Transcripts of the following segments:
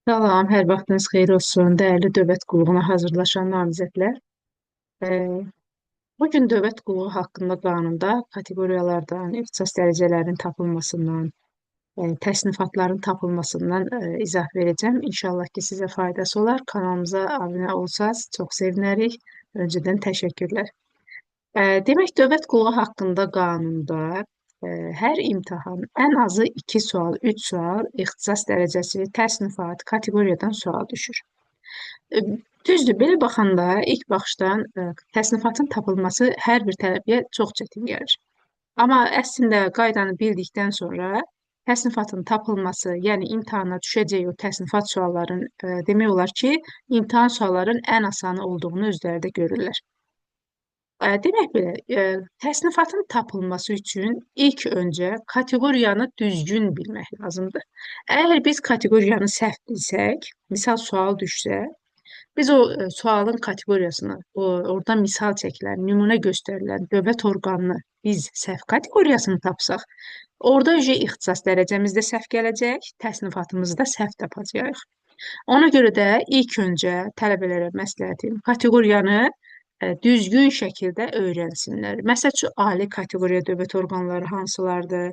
Salam, hər vaxtınız xeyir olsun, dəyərli dövlət qulluğuna hazırlaşan namizədlər. Eee, Bu gün dövlət qulluğu haqqında qanunda kateqoriyalardan, ixtisas dərəcələrinin tapılmasından, təsnifatların tapılmasından izah verəcəm. İnşallah ki, sizə faydası olar. Kanalımıza abunə olsanız çox sevinərik. Öncədən təşəkkürlər. Demək, dövlət qulluğu haqqında qanunda hər imtahan ən azı 2 sual, 3 sual ixtisas dərəcəsi, təsnifat, kateqoriyadan sual düşür. E, Düzdür, belə baxanda ilk baxışdan təsnifatın tapılması hər bir tələbəyə çox çətin gəlir. Amma əslində qaydanı bildikdən sonra təsnifatın tapılması, yəni imtahana düşəcək o təsnifat sualların demək olar ki, imtahan sualların ən asanı olduğunu özləri də görürlər. Demək belə, təsnifatın tapılması üçün ilk öncə kateqoriyanı düzgün bilmək lazımdır. Əgər biz kateqoriyanı səhv bilsək, misal sual düşsə, biz o sualın kateqoriyasını, orada misal çəkilən, nümunə göstərilən dövlət orqanını biz səhv kateqoriyasını tapsaq, orada ixtisas dərəcəmiz də səhv gələcək, təsnifatımızı da səhv tapacağıq. Ona görə də ilk öncə tələbələrə məsləhətim kateqoriyanı düzgün şəkildə öyrənsinlər. Məsəl üçün, ali kateqoriya dövlət orqanları hansılardır?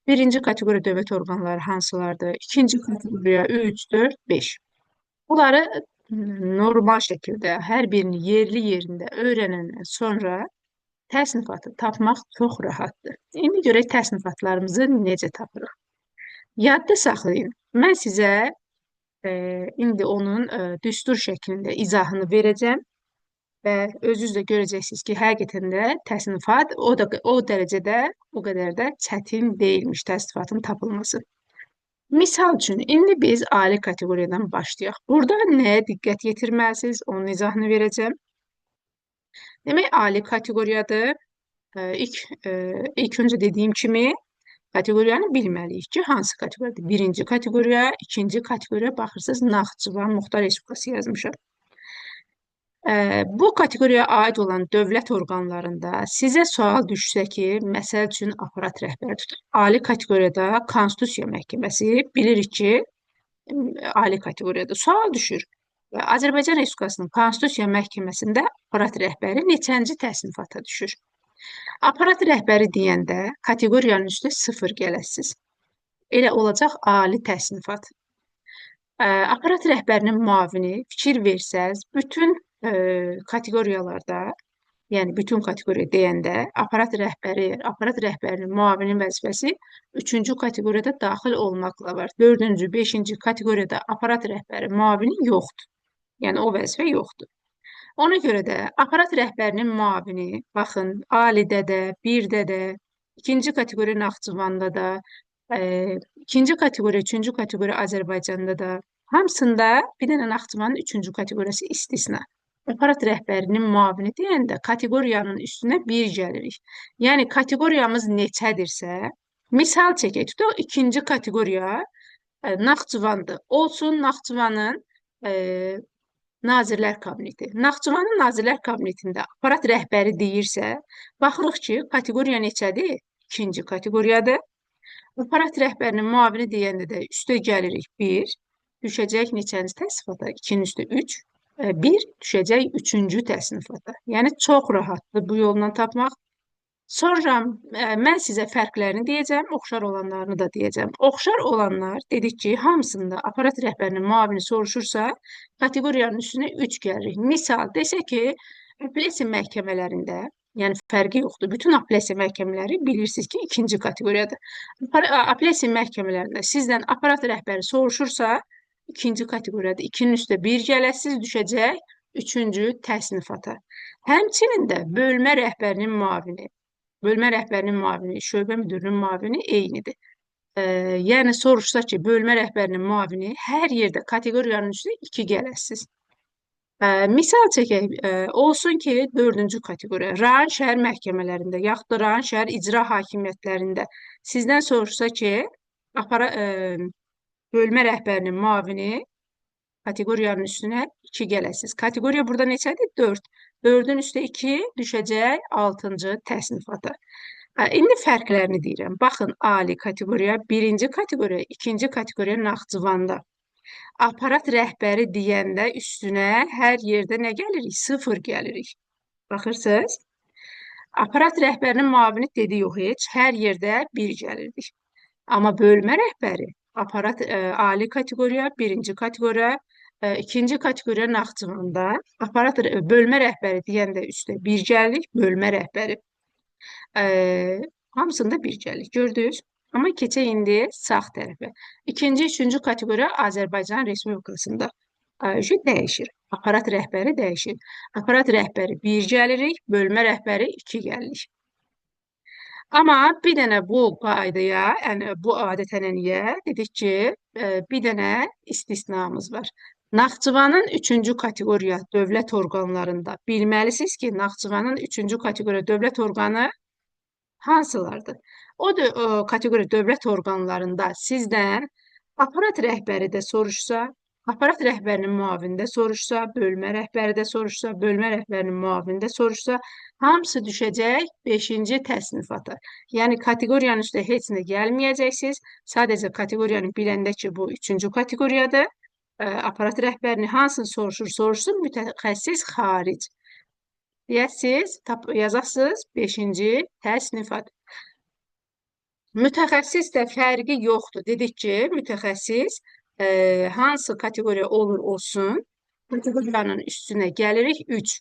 Birinci kateqoriya dövlət orqanları hansılardır? İkinci kateqoriya 3, 4, 5. Bunları normal şəkildə hər birini yerli yerində öyrənəndən sonra təsnifatı tapmaq çox rahatdır. İndi görək təsnifatlarımızı necə tapırıq. Yadda saxlayın. Mən sizə indi onun düstur şəklində izahını verəcəm. Və özünüz də görəcəksiniz ki, həqiqətən də təsnifat o dərəcədə, o qədər də çətin deyilmiş təsnifatın tapılması. Misal üçün, indi biz ali kateqoriyadan başlayaq. Burada nəyə diqqət yetirməlisiniz, onun izahını verəcəm. Demək, ali kateqoriyadır. İlk öncə dediyim kimi, kateqoriyanı bilməliyik ki, hansı kateqoriyadır? Birinci kateqoriya, ikinci kateqoriya baxırsınız, Naxçıvan Muxtar Respublikası yazmışam. Bu kateqoriyaya aid olan dövlət orqanlarında sizə sual düşsə ki, məsəl üçün aparat rəhbəri tutun. Ali kateqoriyada Konstitusiya Məhkəməsi bilirik ki, ali kateqoriyada sual düşür. Və Azərbaycan Respublikasının Konstitusiya Məhkəməsində aparat rəhbəri neçənci təsnifata düşür? Aparat rəhbəri deyəndə kateqoriyanın üstə 0 gələsiz. Elə olacaq ali təsnifat. Aparat rəhbərinin müavini fikir versəz, bütün kateqoriyalarda, yəni bütün kateqoriya deyəndə aparat rəhbərinin müavinin vəzifəsi 3-cü kateqoriyada daxil olmaqla var. 4-cü, 5-ci kateqoriyada aparat rəhbəri müavini yoxdur. Yəni o vəzifə yoxdur. Ona görə də aparat rəhbərinin müavini, baxın, alidə də, 1-də də, 2-ci kateqoriya Naxçıvanda da, 2-ci kateqoriya, 3-cü kateqoriya Azərbaycanda da, hamısında bir dənə Naxçıvanın 3-cü kateqoriyası istisna. Aparat rəhbərinin müavini deyəndə kateqoriyanın üstünə 1 gəlirik. Yəni kateqoriyamız neçədirsə, misal çəkək, tutaq 2-ci kateqoriya Naxçıvandır. Olsun Naxçıvanın Nazirlər Kabineti. Naxçıvanın Nazirlər Kabinetində aparat rəhbəri deyirsə, baxırıq ki, kateqoriya neçədir? 2-ci kateqoriyadır. Aparat rəhbərinin müavini deyəndə də üstə gəlirik 1, düşəcək neçənci təsnifata? 2-nin üstə 3. 1 düşəcək 3-cü təsnifata. Yəni, çox rahatdır bu yolla tapmaq. Sonra mən sizə fərqlərini deyəcəm, oxşar olanlarını da deyəcəm. Oxşar olanlar, dedik ki, hamısında aparat rəhbərinin müavini soruşursa, kateqoriyanın üstünə 3 gəlirik. Misal, desək ki, apellyasiya məhkəmələrində, yəni fərqi yoxdur. Bütün apellyasiya məhkəmələri bilirsiniz ki, 2-ci kateqoriyadır. Apellyasiya məhkəmələrində sizdən aparat rəhbəri soruşursa, 2-ci kateqoriyada 2-nin üstə 1 gələsiz düşəcək 3-cü təsnifata. Həmçinin də bölmə rəhbərinin müavini, şöbə müdürünün müavini eynidir. Yəni soruşsa ki, bölmə rəhbərinin müavini hər yerdə kateqoriyanın üstə 2 gələsiz. Misal çəkək, olsun ki, 4-cü kateqoriya rayon şəhər məhkəmələrində yaxud da rayon şəhər icra hakimiyyətlərində sizdən soruşsa ki, bölmə rəhbərinin müavini kateqoriyanın üstünə 2 gələsiz. Kateqoriya burada neçədir? 4. 4-ün üstə 2 düşəcək 6-cı təsnifata. İndi fərqlərini deyirəm. Baxın, ali kateqoriya, 1-ci kateqoriya, 2-ci kateqoriya Naxçıvanda. Aparat rəhbəri deyəndə üstünə hər yerdə nə gəlirik? Sıfır gəlirik. Baxırsınız? Aparat rəhbərinin müavini dedi yox heç. Hər yerdə bir gəlirdik. Amma bölmə rəhbəri, aparat ali kateqoriya, birinci kateqoriya, ikinci kateqoriya Naxçıvanda, aparat bölmə rəhbəri deyəndə üstə bir gəlirik, bölmə rəhbəri. Hamısında bir gəlirik. Gördünüz? Amma keçək indi sağ tərəfə. İkinci, üçüncü kateqoriya Azərbaycan Respublikasında dəyişir. Aparat rəhbəri dəyişir. Aparat rəhbəri 1 gəlirik, bölmə rəhbəri 2 gəlirik. Amma bir dənə bu qaydaya, yəni bu adət-ənənəyə dedik ki, bir dənə istisnamız var. Naxçıvanın 3-cü kateqoriya dövlət orqanlarında bilməlisiniz ki, Naxçıvanın 3-cü kateqoriya dövlət orqanı hansılardır? O kateqoriya dövlət orqanlarında sizdən aparat rəhbəri də soruşsa, aparat rəhbərinin müavini də soruşsa, bölmə rəhbəri də soruşsa, bölmə rəhbərinin müavini də soruşsa, hamısı düşəcək 5-ci təsnifata. Yəni kateqoriyanın üstə heç nə gəlməyəcəksiniz. Sadəcə kateqoriyanı biləndə ki, bu 3-cü kateqoriyadır. Aparat rəhbərini hansını soruşsun, mütəxəssis xaric. Deyəsiz, yazasınız 5-ci təsnifat. Mütəxəssis də fərqi yoxdur. Dedik ki, mütəxəssis hansı kateqoriya olur olsun, kateqoriyanın üstünə gəlirik 3.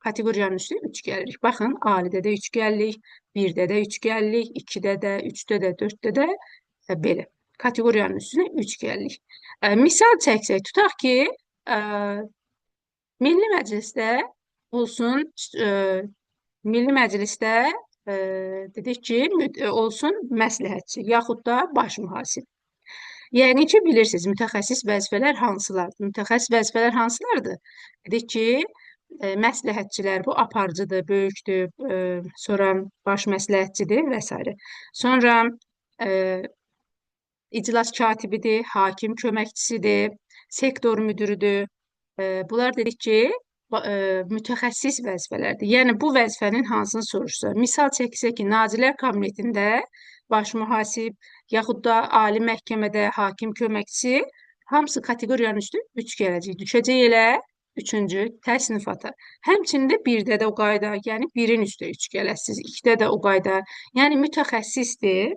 Kateqoriyanın üstünə 3 gəlirik. Baxın, alidə də 3 gəlirik, 1-də də 3 gəlirik, 2-də də, 3-də də, 4-də də belə. Kateqoriyanın üstünə 3 gəlirik. Misal çəksək, tutaq ki, Milli Məclisdə olsun, Milli Məclisdə dedik ki, olsun məsləhətçi, yaxud da baş mühasib. Yəni ki, bilirsiniz, mütəxəssis vəzifələr hansılardır? Mütəxəssis vəzifələr hansılardır? Dedik ki, məsləhətçilər bu aparıcıdır, böyükdür, sonra baş məsləhətçidir və s. Sonra iclas katibidir, hakim köməkçisidir, sektor müdürüdür. Bunlar dedik ki, mütəxəssis vəzifələrdir. Yəni, bu vəzifənin hansını soruşsa. Misal çəksə ki, Nazirlər Kabinetində baş mühasib, yaxud da ali məhkəmədə hakim köməkçisi, hamısı kateqoriyanın üstü 3 gələcək. Düşəcək elə 3-cü təsnifata. Həmçində 1-də də o qayda, yəni 1-in üstə 3 gələsiniz, 2-də də o qayda. Yəni, mütəxəssisdir,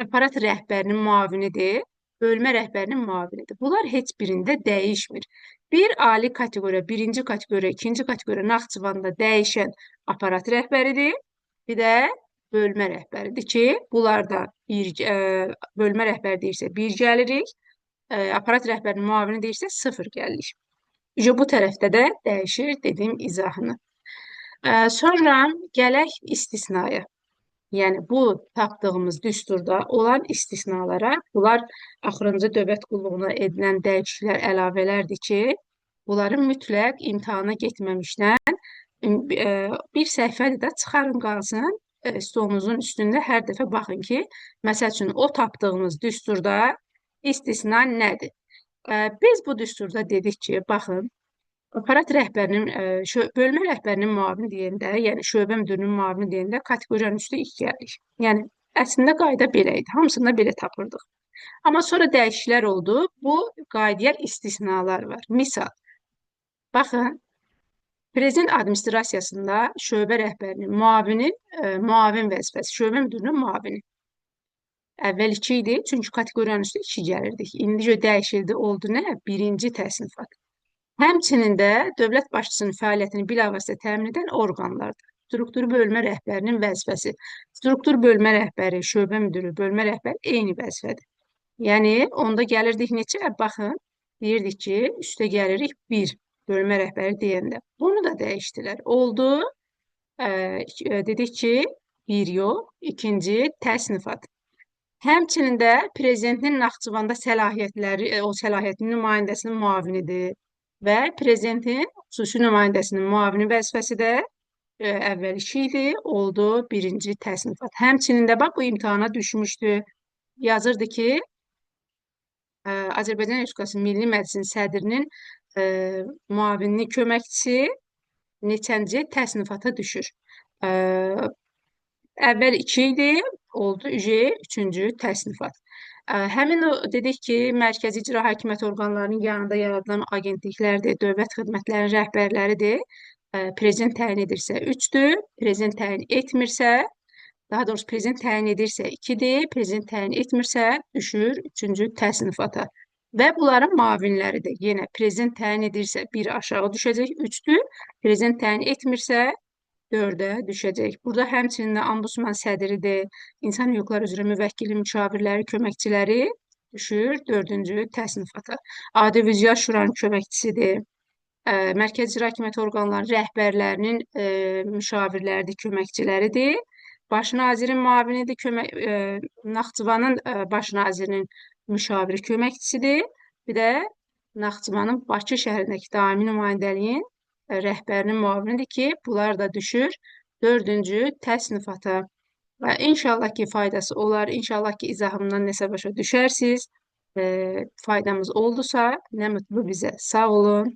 aparat rəhbərinin müavinidir, bölmə rəhbərinin müavinidir. Bunlar heç birində dəyişmir. Bir ali kateqoriya, birinci kateqoriya, ikinci kateqoriya Naxçıvanda dəyişən aparat rəhbəridir, bir də bölmə rəhbəridir ki, bunlarda bölmə rəhbəri deyirsə 1 gəlirik, aparat rəhbərinin müavini deyirsə 0 gəlirik. Bu tərəfdə də dəyişir, dedim izahını. Sonra gələk istisnaya. Yəni, bu tapdığımız düsturda olan istisnalara, bunlar axırıncı dövlət qulluğuna edilən dəyişikliklər, əlavələrdir ki, bunların mütləq imtahana getməmişdən bir səhifədə də çıxarın qalsın, stolunuzun üstündə hər dəfə baxın ki, məsəl üçün, o tapdığımız düsturda istisna nədir? Biz bu düsturda dedik ki, baxın, aparat rəhbərinin, bölmə rəhbərinin müavini deyəndə, yəni şöbə müdürünün müavini deyəndə kateqoriyanın üstü 2 gəlirik. Yəni, əslində qayda belə idi. Hamısında belə tapırdıq. Amma sonra dəyişikliklər oldu. Bu qaydaya istisnalar var. Misal, baxın, prezident administrasiyasında şöbə rəhbərinin müavin vəzifəsi, şöbə müdürünün müavini. Əvvəl 2 idi, çünki kateqoriyanın üstü 2 gəlirdik. İndi dəyişildi, oldu nə? 1-ci təsnifat. Həmçinin də dövlət başçısının fəaliyyətini bilavasitə təmin edən orqanlardır. Struktur bölmə rəhbərinin vəzifəsi. Struktur bölmə rəhbəri, şöbə müdürü, bölmə rəhbəri eyni vəzifədir. Yəni, onda gəlirdik neçə? Baxın, deyirdik ki, üstə gəlirik 1, bölmə rəhbəri deyəndə. Bunu da dəyişdilər. Oldu, dedik ki, 1 yox, 2-ci təsnifat. Həmçinin də prezidentin Naxçıvanda səlahiyyətləri, o səlahiyyətin nümayəndəsinin müavinidir. Və prezidentin xüsusi nümayəndəsinin müavini vəzifəsi də əvvəl 2 idi, oldu 1-ci təsnifat. Həmçinin də bax, bu imtahana düşmüşdü. Yazırdı ki, Azərbaycan Respublikası Milli Məclisinin sədrinin müavininin köməkçisi neçənci təsnifata düşür? Əvvəl 2 idi, oldu 3-cü təsnifat. Həmin o dedik ki, mərkəzi icra hakimiyyət orqanlarının yanında yaradılan agentliklərdir, dövlət xidmətlərinin rəhbərləridir. Prezident təyin edirsə 3-dür, prezident təyin etmirsə, daha doğrusu prezident təyin edirsə 2-dir, prezident təyin etmirsə düşür 3-cü təsnifata. Və bunların müavinləridir. Yenə prezident təyin edirsə 1 aşağı düşəcək, 3-dür, prezident təyin etmirsə 4-ə düşəcək. Burada həmçinin də ombudsman sədridir, insan hüquqları üzrə müvəkkili, müşavirləri, köməkçiləri düşür 4-cü təsnifata. Audiovizual Şuranın köməkçisidir. Mərkəzi icra hakimiyyəti orqanlarının rəhbərlərinin müşavirləridir, köməkçiləridir. Baş nazirin müavinidir, Naxçıvanın baş nazirinin müşaviri köməkçisidir. Bir də Naxçıvanın Bakı şəhərindəki daimi nümayəndəliyin rəhbərinin müavinidir ki, bunlar da düşür 4-cü təsnifata. Və inşallah ki, faydası olar, inşallah ki, izahımdan nəsə başa düşərsiniz. Faydamız oldusa, nə mutlu bizə. Sağ olun.